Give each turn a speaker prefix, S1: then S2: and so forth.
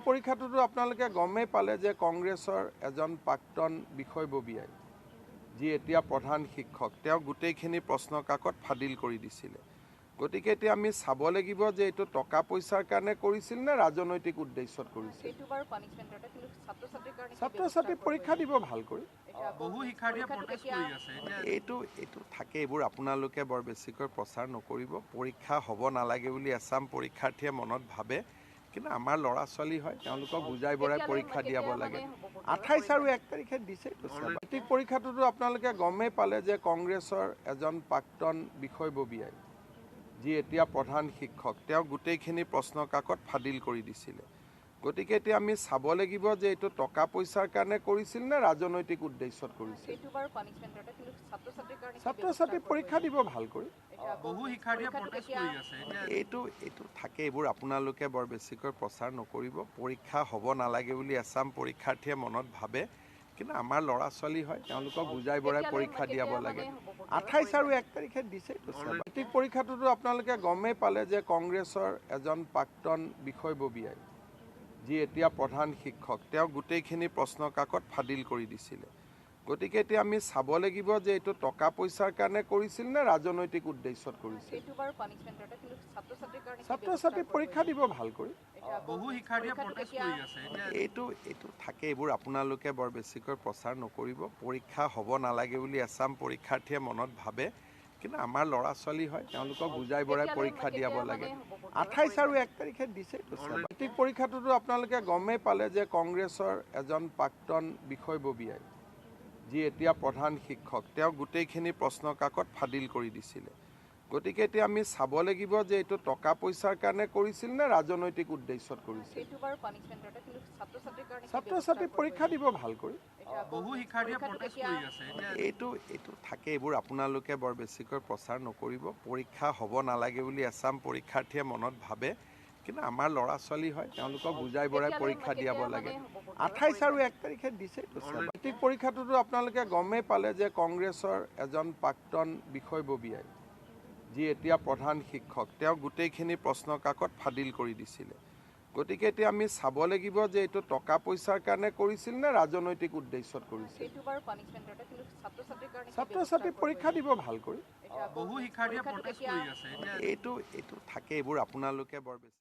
S1: পৰীক্ষাটোতো আপোনালোকে গমেই পালে যে কংগ্ৰেছৰ এজন প্ৰাক্তন বিষয়ববীয়াই যি এতিয়া প্ৰধান শিক্ষক তেওঁ গোটেইখিনি প্ৰশ্ন কাকত ফাদিল কৰি দিছিলে। গতিকে এতিয়া আমি চাব লাগিব যে এইটো টকা পইচাৰ কাৰণে কৰিছিল নে ৰাজনৈতিক উদ্দেশ্যত কৰিছিল। ছাত্ৰ ছাত্ৰী পৰীক্ষা দিব ভাল কৰি এইটো থাকে, এইবোৰ আপোনালোকে বৰ বেছিকৈ প্ৰচাৰ নকৰিব। পৰীক্ষা হ'ব নালাগে বুলি এছাম পৰীক্ষাৰ্থীয়ে মনত ভাবে, কিন্তু আমাৰ ল'ৰা ছোৱালী হয়, তেওঁলোকক বুজাই বঢ়াই পৰীক্ষা দিয়াব লাগে। 28 আৰু 1 তাৰিখে দিছে। মেট্ৰিক পৰীক্ষাটোতো আপোনালোকে গমেই পালে যে কংগ্ৰেছৰ এজন প্ৰাক্তন বিষয়ববীয়াই যি এতিয়া প্ৰধান শিক্ষক তেওঁ গোটেইখিনি প্ৰশ্ন কাকত ফাদিল কৰি দিছিলে। গতিকে এতিয়া আমি চাব লাগিব যে এইটো টকা পইচাৰ কাৰণে কৰিছিল নে ৰাজনৈতিক উদ্দেশ্যত কৰিছিল। ছাত্ৰ ছাত্ৰী পৰীক্ষা দিব ভাল কৰি এইটো থাকে, এইবোৰ আপোনালোকে বৰ বেছিকৈ প্ৰচাৰ নকৰিব। পৰীক্ষা হ'ব নালাগে বুলি এছাম পৰীক্ষাৰ্থীয়ে মনত ভাবে, কিন্তু আমাৰ ল'ৰা ছোৱালী হয়, তেওঁলোকক বুজাই বঢ়াই পৰীক্ষা দিয়াব লাগে। 28 আৰু 1 তাৰিখে দিছে। মেট্ৰিক পৰীক্ষাটোতো আপোনালোকে গমেই পালে যে কংগ্ৰেছৰ এজন প্ৰাক্তন বিষয়ববীয়াই যি এতিয়া প্ৰধান শিক্ষক তেওঁ গোটেইখিনি প্ৰশ্ন কাকত ফাদিল কৰি দিছিলে। গতিকে এতিয়া আমি চাব লাগিব যে এইটো টকা পইচাৰ কাৰণে কৰিছিল নে ৰাজনৈতিক উদ্দেশ্যত কৰিছিল। ছাত্ৰ ছাত্ৰী পৰীক্ষা দিব ভাল কৰি এইটো থাকে, এইবোৰ আপোনালোকে বৰ বেছিকৈ প্ৰচাৰ নকৰিব। পৰীক্ষা হ'ব নালাগে বুলি এছাম পৰীক্ষাৰ্থীয়ে মনত ভাবে, কিন্তু আমাৰ ল'ৰা ছোৱালী হয়, তেওঁলোকক বুজাই বঢ়াই পৰীক্ষা দিয়াব লাগে। 28 আৰু 1 তাৰিখে দিছে। মেট্ৰিক পৰীক্ষাটোতো আপোনালোকে গমেই পালে যে কংগ্ৰেছৰ এজন প্ৰাক্তন বিষয়ববীয়াই যি এতিয়া প্ৰধান শিক্ষক তেওঁ গোটেইখিনি প্ৰশ্ন কাকত ফাদিল কৰি দিছিলে। গতিকে এতিয়া আমি চাব লাগিব যে এইটো টকা পইচাৰ কাৰণে কৰিছিল নে ৰাজনৈতিক উদ্দেশ্যত কৰিছিল। ছাত্ৰ ছাত্ৰী পৰীক্ষা দিব ভাল কৰি এইটো থাকে, এইবোৰ আপোনালোকে বৰ বেছিকৈ প্ৰচাৰ নকৰিব। পৰীক্ষা হ'ব নালাগে বুলি এছাম পৰীক্ষাৰ্থীয়ে মনত ভাবে, কিন্তু আমাৰ ল'ৰা ছোৱালী হয়, তেওঁলোকক বুজাই বঢ়াই পৰীক্ষা দিয়াব লাগে। 28 আৰু 1 তাৰিখে দিছে। মেট্ৰিক পৰীক্ষাটোতো আপোনালোকে গমেই পালে যে কংগ্ৰেছৰ এজন প্ৰাক্তন বিষয়ববীয়াই যি এতিয়া প্ৰধান শিক্ষক তেওঁ গোটেইখিনি প্ৰশ্ন কাকত ফাদিল কৰি দিছিলে। গতিকে এতিয়া আমি চাব লাগিব যে এইটো টকা পইচাৰ কাৰণে কৰিছিল নে ৰাজনৈতিক উদ্দেশ্যত কৰিছিল। ছাত্ৰ ছাত্ৰী পৰীক্ষা দিব ভাল কৰি এইটো থাকে, এইবোৰ আপোনালোকে বৰ বেছি